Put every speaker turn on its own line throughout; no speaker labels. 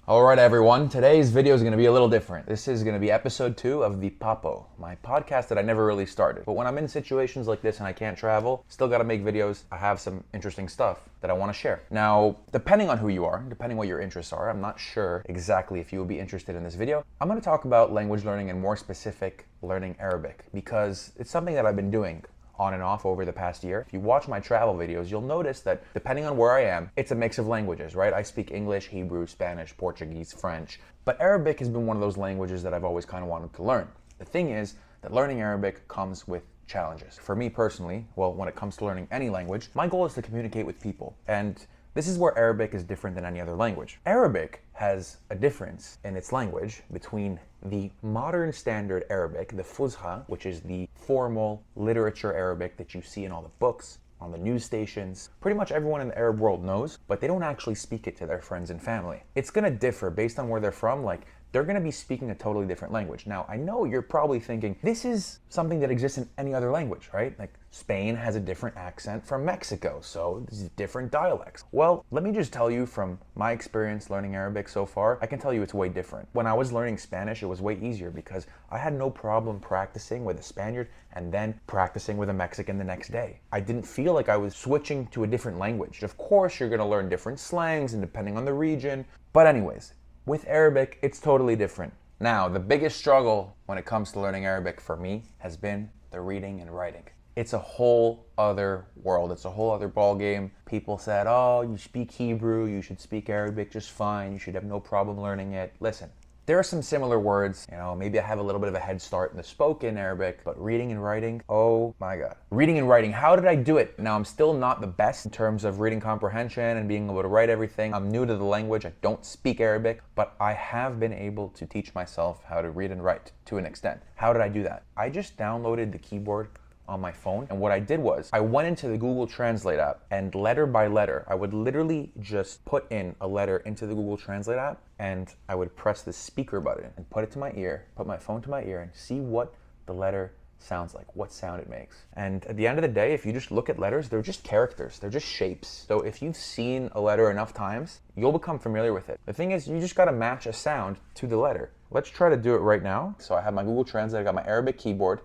All right, everyone. Today's video is going to be a little different. This is going to be episode 2 of the Papo, my podcast that I never really started. But when I'm in situations like this and I can't travel, still got to make videos. I have some interesting stuff that I want to share. Now, depending on who you are, depending what your interests are, I'm not sure exactly if you will be interested in this video. I'm going to talk about language learning and more specific learning Arabic because it's something that I've been doing on and off over the past year. If you watch my travel videos, you'll notice that depending on where I am, it's a mix of languages, right? I speak English, Hebrew, Spanish, Portuguese, French, but Arabic has been one of those languages that I've always kind of wanted to learn. The thing is that learning Arabic comes with challenges. For me personally, well, when it comes to learning any language, my goal is to communicate with people. And this is where Arabic is different than any other language. Arabic has a difference in its language between the modern standard Arabic, the Fusha, which is the formal literature Arabic that you see in all the books, on the news stations. Pretty much everyone in the Arab world knows, but they don't actually speak it to their friends and family. It's gonna differ based on where they're from. Like, they're gonna be speaking a totally different language. Now, I know you're probably thinking, this is something that exists in any other language, right? Like, Spain has a different accent from Mexico, so this is different dialects. Well, let me just tell you from my experience learning Arabic so far, I can tell you it's way different. When I was learning Spanish, it was way easier because I had no problem practicing with a Spaniard and then practicing with a Mexican the next day. I didn't feel like I was switching to a different language. Of course, you're gonna learn different slangs and depending on the region, but anyways, with Arabic, it's totally different. Now, the biggest struggle when it comes to learning Arabic for me has been the reading and writing. It's a whole other world. It's a whole other ball game. People said, oh, you speak Hebrew, you should speak Arabic just fine, you should have no problem learning it. Listen, there are some similar words, maybe I have a little bit of a head start in the spoken Arabic, but reading and writing, oh my God. Reading and writing, how did I do it? Now, I'm still not the best in terms of reading comprehension and being able to write everything. I'm new to the language, I don't speak Arabic, but I have been able to teach myself how to read and write to an extent. How did I do that? I just downloaded the keyboard on my phone, and what I did was I went into the Google Translate app, and letter by letter I would literally just put in a letter into the Google Translate app, and I would press the speaker button and put it to my ear, put my phone to my ear, and see what the letter sounds like, what sound it makes. And at the end of the day, if you just look at letters, they're just characters, they're just shapes. So if you've seen a letter enough times, you'll become familiar with it. The thing is, you just gotta match a sound to the letter. Let's try to do it right now. So I have my Google Translate, I got my Arabic keyboard.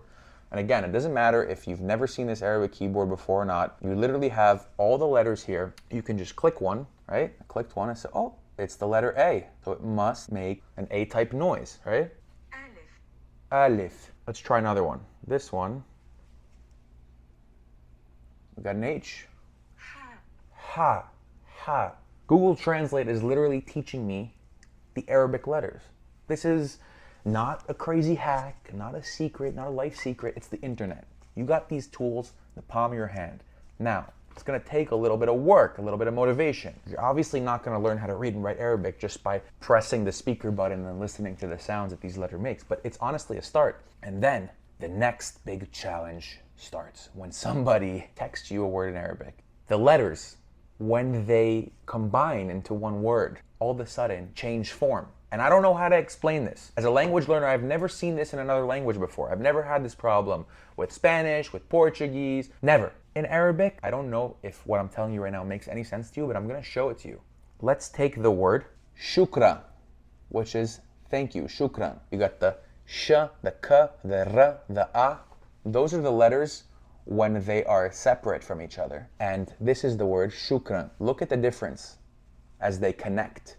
And again, it doesn't matter if you've never seen this Arabic keyboard before or not. You literally have all the letters here. You can just click one, right? I clicked one and said, oh, it's the letter A. So it must make an A-type noise, right? Alif. Alif. Let's try another one. This one. We got an H. Ha. Ha. Ha. Google Translate is literally teaching me the Arabic letters. This is not a crazy hack, not a secret, not a life secret. It's the internet. You got these tools in the palm of your hand. Now, it's gonna take a little bit of work, a little bit of motivation. You're obviously not gonna learn how to read and write Arabic just by pressing the speaker button and listening to the sounds that these letters makes, but it's honestly a start. And then the next big challenge starts when somebody texts you a word in Arabic. The letters, when they combine into one word, all of a sudden change form. And I don't know how to explain this. As a language learner, I've never seen this in another language before. I've never had this problem with Spanish, with Portuguese, never. In Arabic, I don't know if what I'm telling you right now makes any sense to you, but I'm gonna show it to you. Let's take the word shukran, which is thank you, shukran. You got the sh, the k, the r, the a. Those are the letters when they are separate from each other. And this is the word shukran. Look at the difference as they connect.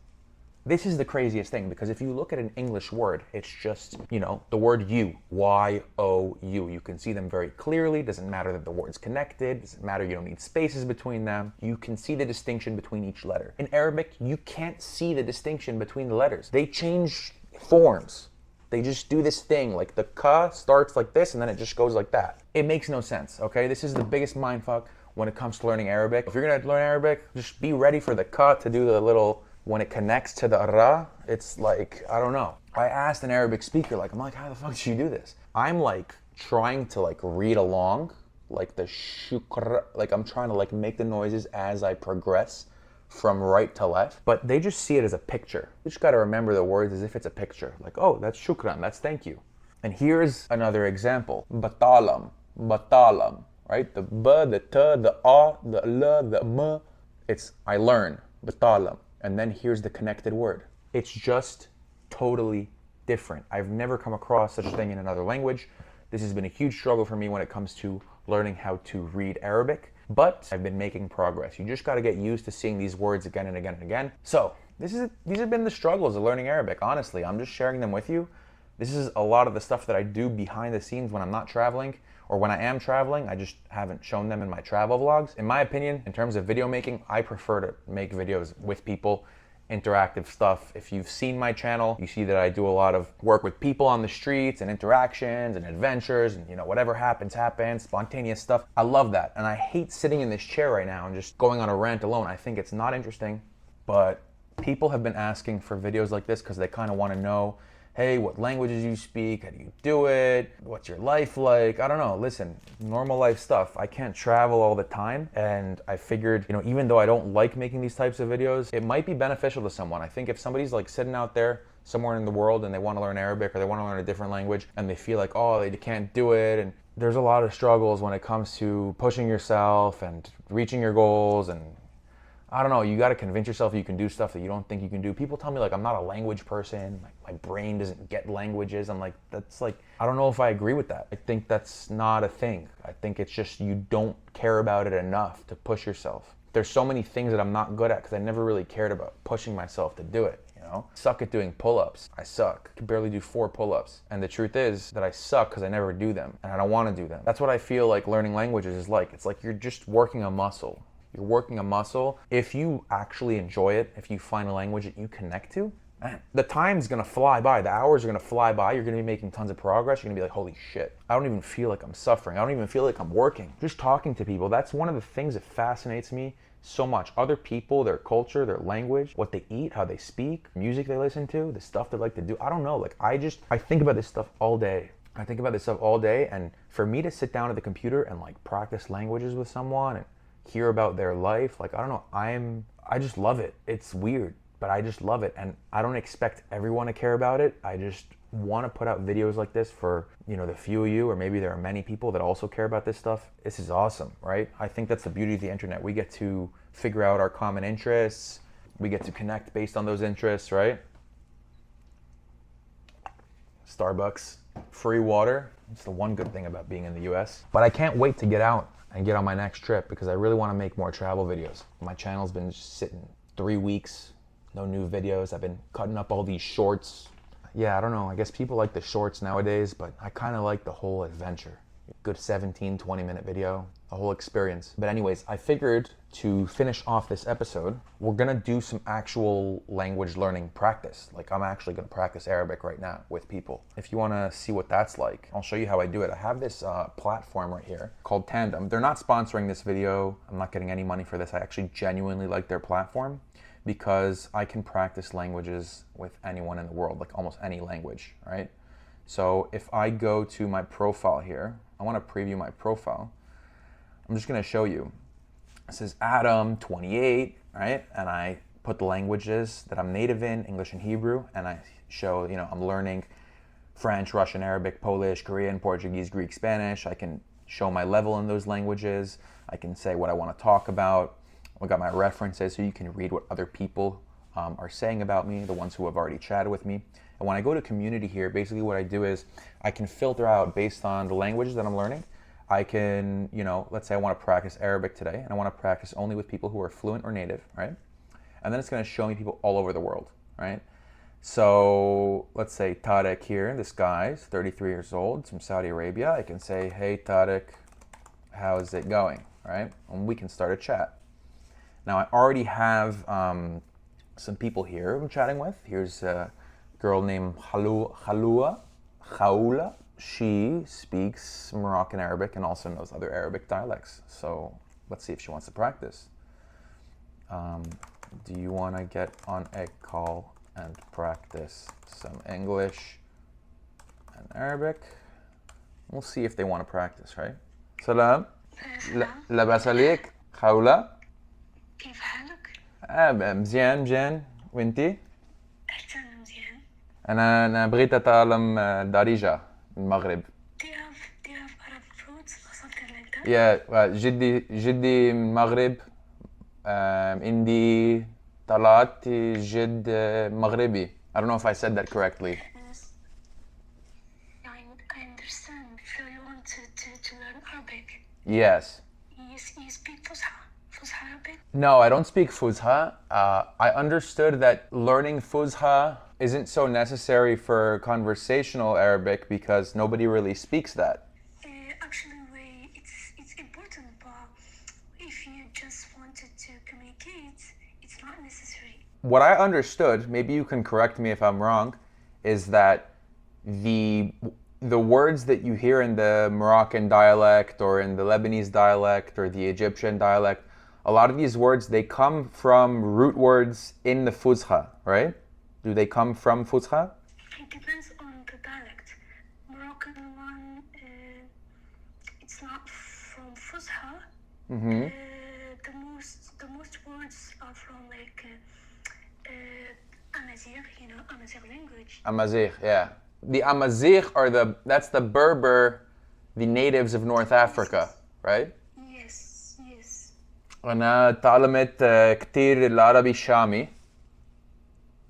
This is the craziest thing because if you look at an English word, it's just, the word you, Y-O-U. You can see them very clearly. Doesn't matter that the word's connected. Doesn't matter you don't need spaces between them. You can see the distinction between each letter. In Arabic, you can't see the distinction between the letters. They change forms. They just do this thing, like the ka starts like this and then it just goes like that. It makes no sense, okay? This is the biggest mindfuck when it comes to learning Arabic. If you're gonna learn Arabic, just be ready for the ka to do the little, when it connects to the ra, it's like, I don't know. I asked an Arabic speaker, I'm like, how the fuck did you do this? I'm trying to read along, like the shukr, I'm trying to make the noises as I progress from right to left, but they just see it as a picture. You just gotta remember the words as if it's a picture. Oh, that's shukran, that's thank you. And here's another example. Batalam, batalam, right? The b, the t, the a, the l, the m. It's I learn, batalam. And then here's the connected word. It's just totally different. I've never come across such a thing in another language. This has been a huge struggle for me when it comes to learning how to read Arabic, but I've been making progress. You just got to get used to seeing these words again and again and again. So these have been the struggles of learning Arabic. Honestly, I'm just sharing them with you. This is a lot of the stuff that I do behind the scenes when I'm not traveling, or when I am traveling, I just haven't shown them in my travel vlogs. In my opinion, in terms of video making, I prefer to make videos with people, interactive stuff. If you've seen my channel, you see that I do a lot of work with people on the streets and interactions and adventures and, you know, whatever happens, spontaneous stuff. I love that. And I hate sitting in this chair right now and just going on a rant alone. I think it's not interesting, but people have been asking for videos like this because they kind of want to know, hey, what languages you speak? How do you do it? What's your life like? I don't know. Listen, normal life stuff. I can't travel all the time. And I figured, you know, even though I don't like making these types of videos, it might be beneficial to someone. I think if somebody's like sitting out there somewhere in the world and they want to learn Arabic or they want to learn a different language and they feel like, oh, they can't do it. And there's a lot of struggles when it comes to pushing yourself and reaching your goals, and I don't know, you got to convince yourself you can do stuff that you don't think you can do. People tell me like I'm not a language person, like my brain doesn't get languages. I'm like, that's like, I don't know if I agree with that. I think that's not a thing. I think it's just you don't care about it enough to push yourself. There's so many things that I'm not good at because I never really cared about pushing myself to do it. You know, suck at doing pull-ups. I suck. I can barely do 4 pull-ups. And the truth is that I suck because I never do them and I don't want to do them. That's what I feel like learning languages is like. It's like you're just working a muscle. You're working a muscle. If you actually enjoy it, if you find a language that you connect to, man, the time's gonna fly by. The hours are gonna fly by. You're gonna be making tons of progress. You're gonna be like, holy shit, I don't even feel like I'm suffering. I don't even feel like I'm working. Just talking to people, that's one of the things that fascinates me so much. Other people, their culture, their language, what they eat, how they speak, music they listen to, the stuff they like to do. I don't know, like I think about this stuff all day. I think about this stuff all day, and for me to sit down at the computer and like practice languages with someone and hear about their life, like I don't know, I just love it. It's weird, but I just love it, and I don't expect everyone to care about it. I just want to put out videos like this for, you know, the few of you, or maybe there are many people that also care about this stuff. This is awesome, right? I think that's the beauty of the internet. We get to figure out our common interests. We get to connect based on those interests, right? Starbucks, free water. It's the one good thing about being in the US. But I can't wait to get out and get on my next trip because I really want to make more travel videos. My channel's been just sitting 3 weeks, no new videos. I've been cutting up all these shorts. Yeah, I don't know, I guess people like the shorts nowadays, but I kind of like the whole adventure. Good 17, 20-minute video, the whole experience. But anyways, I figured to finish off this episode, we're gonna do some actual language learning practice. Like I'm actually gonna practice Arabic right now with people. If you wanna see what that's like, I'll show you how I do it. I have this platform right here called Tandem. They're not sponsoring this video. I'm not getting any money for this. I actually genuinely like their platform because I can practice languages with anyone in the world, like almost any language, right? So if I go to my profile here, I want to preview my profile. I'm just going to show you. It says Adam 28, right? And I put the languages that I'm native in, English and Hebrew, and I show, you know, I'm learning French, Russian, Arabic, Polish, Korean, Portuguese, Greek, Spanish. I can show my level in those languages. I can say what I want to talk about. I got my references so you can read what other people are saying about me, the ones who have already chatted with me. And when I go to community here, basically what I do is I can filter out based on the languages that I'm learning. I can, you know, let's say I want to practice Arabic today, and I want to practice only with people who are fluent or native, right? And then it's going to show me people all over the world, right? So let's say Tarek here, this guy's 33 years old, from Saudi Arabia. I can say, hey Tarek, how's it going, right? And we can start a chat. Now I already have some people here I'm chatting with. Here's a girl named Khaloula. She speaks Moroccan Arabic and also knows other Arabic dialects. So let's see if she wants to practice. Do you want to get on a call and practice some English and Arabic? We'll see if they want to practice, right? Salam. لاباس عليك خولة؟
كيف حالك؟
مزيان مزيان وانتي؟
أحسن مزيان.
أنا بغيت أتعلم دارجة من المغرب.
Do you have Arab fruits or something like that?
يا جدي من المغرب. عندي طلعت جد مغربي. I don't know if I said that correctly.
Yes. I understand. So you want to learn Arabic?
Yes.
You speak Fusha? Fusha Arabic?
No, I don't speak Fuzha. I understood that learning Fuzha isn't so necessary for conversational Arabic because nobody really speaks that.
Actually, it's important, but if you just wanted to communicate, it's not necessary.
What I understood, maybe you can correct me if I'm wrong, is that the words that you hear in the Moroccan dialect or in the Lebanese dialect or the Egyptian dialect, a lot of these words, they come from root words in the Fuzha, right? Do they come from Fuzha?
It depends on the dialect. Moroccan one, it's not from Fusha. The most words are from like Amazigh, Amazigh language.
Amazigh, yeah. The Amazigh that's the Berber, the natives of North Africa, right?
Yes, yes.
أنا تعلمت كتير العربي الشامي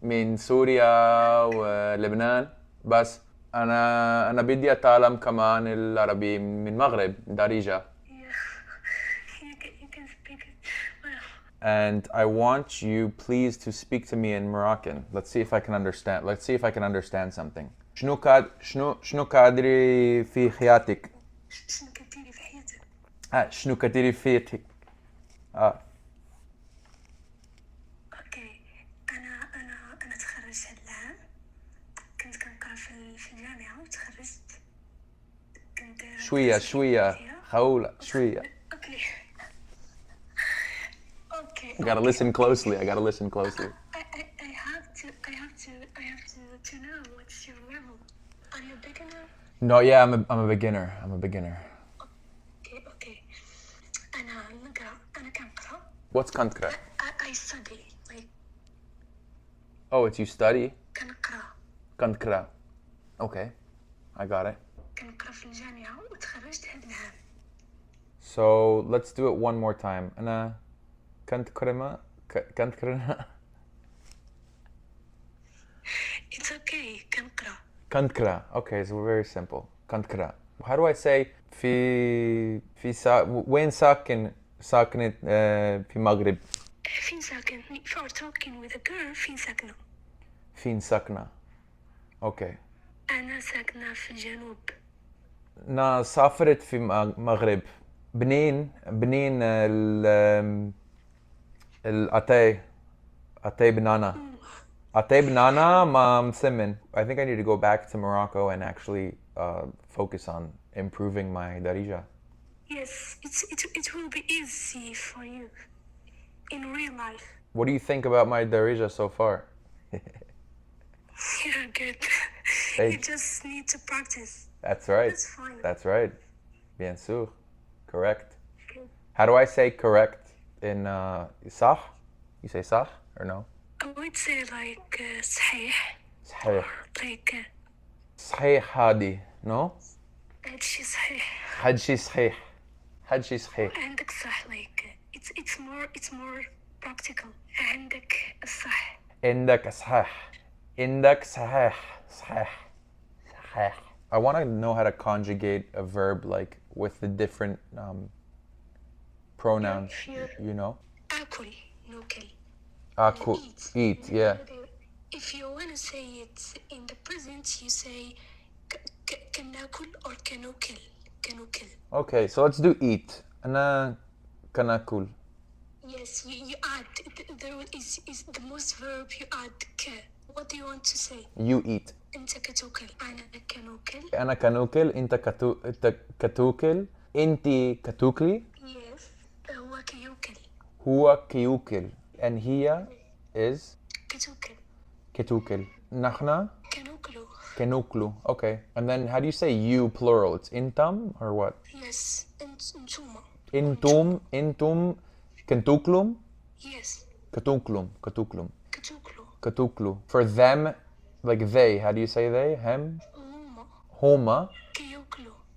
من سوريا ولبنان بس أنا بدي أتعلم كمان العربي من المغرب دارجة.
Yeah, you can speak it well.
And I want you please to speak to me in Moroccan. Let's see if I can understand. Let's see if I can understand something. شنو كادري في حياتك؟
شنو كديري في حياتك؟
شنو كادري في حياتك؟
اوكي انا تخرجت هاد العام. كنت كنقرا في الجامعة وتخرجت. كنت دايرة
شوية خولة شوية.
اوكي.
I gotta listen closely. I
have to know what's your level. Are you a beginner?
No, yeah, I'm a beginner.
Okay. أنا كنقرا.
What's كنقرا?
I study. Like
Oh, it's you study?
كنقرا.
Okay, I got it.
كنقرا في الجامعة وتخرجت هاد العام.
So let's do it one more time. أنا كنقرا.
It's okay. كنقرا.
كنقرا. Okay, so we're very simple. كنقرا. How do I say وين ساكنة في المغرب؟
فين ساكن? If you're talking with a girl,
فين ساكنة. Okay.
أنا ساكنة في الجنوب.
أنا سافرت في المغرب. بنين الأتاي بنانا. أتاي بنانا ما مسمن. I think I need to go back to Morocco and actually focus on improving my darija.
Yes, it will be easy for you in real life.
What do you think about my darija so far?
You're good.
Hey.
You just need to practice.
That's right.
That's fine.
That's right. Bien sûr. Correct.
Okay.
How do I say correct in صح? You say صح or no?
I would say like صحيح.
صحيح.
Like
صحيح هادي. No?
هادشي صحيح.
هادشي صحيح. هادشي صحيح.
عندك صح like it's more practical. عندك الصح.
عندك صحيح. عندك صحيح. صحيح. صحيح. I want to know how to conjugate a verb like with the different pronouns, you know?
آكل. نوكل.
Aku, eat, yeah.
If you want to say it in the present, you say كناكل or كنوكل.
Okay, so let's do eat. أنا كناكل.
Yes, you add. There is the most verb you add ك. What do you want to say?
You eat.
أنت كتوكل. أنا كنوكل.
أنا كنوكل. أنت كتوكل. أنت كتوكلي.
Yes. هو كيوكل.
هو كيوكل. And هي is
كتوكل.
كتوكل. نحن
كنوكلو.
كنوكلو. Okay. And then how do you say you plural? It's intam or what?
Yes. انتوما.
انتم كنتوكلم.
Yes.
كتوكلم.
كتوكلو.
كتوكلو. For them, like they. How do you say they? Hem. Homa.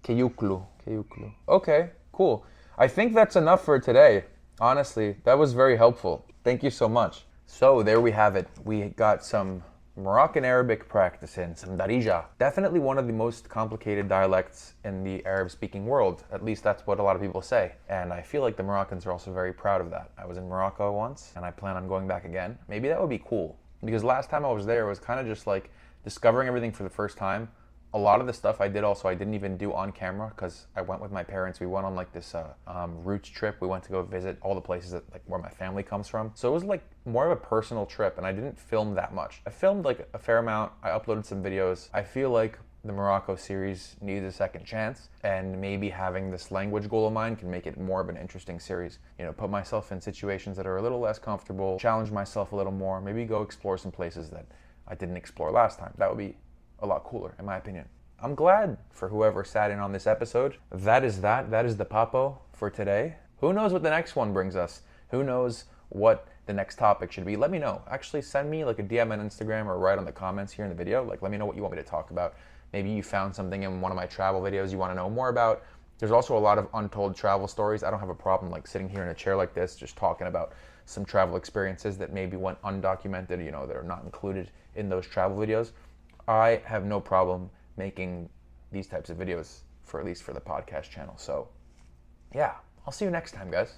كيوكلو.
Keyuklu. Okay, cool. I think that's enough for today. Honestly, that was very helpful. Thank you so much. So there we have it. We got some Moroccan Arabic practice in, some Darija. Definitely one of the most complicated dialects in the Arab-speaking world. At least that's what a lot of people say. And I feel like the Moroccans are also very proud of that. I was in Morocco once, and I plan on going back again. Maybe that would be cool. Because last time I was there, it was kind of just like discovering everything for the first time. A lot of the stuff I didn't even do on camera because I went with my parents. We went on like this roots trip. We went to go visit all the places that like where my family comes from. So it was like more of a personal trip, and I didn't film that much. I filmed like a fair amount. I uploaded some videos. I feel like the Morocco series needs a second chance, and maybe having this language goal of mine can make it more of an interesting series. You know, put myself in situations that are a little less comfortable, challenge myself a little more, maybe go explore some places that I didn't explore last time. That would be a lot cooler, in my opinion. I'm glad for whoever sat in on this episode. That is the Papo for today. Who knows what the next one brings us? Who knows what the next topic should be? Let me know. Actually, send me like a DM on Instagram or write on the comments here in the video. Like, let me know what you want me to talk about. Maybe you found something in one of my travel videos you want to know more about. There's also a lot of untold travel stories. I don't have a problem like sitting here in a chair like this, just talking about some travel experiences that maybe went undocumented, you know, that are not included in those travel videos. I have no problem making these types of videos, for at least for the podcast channel. So yeah, I'll see you next time, guys.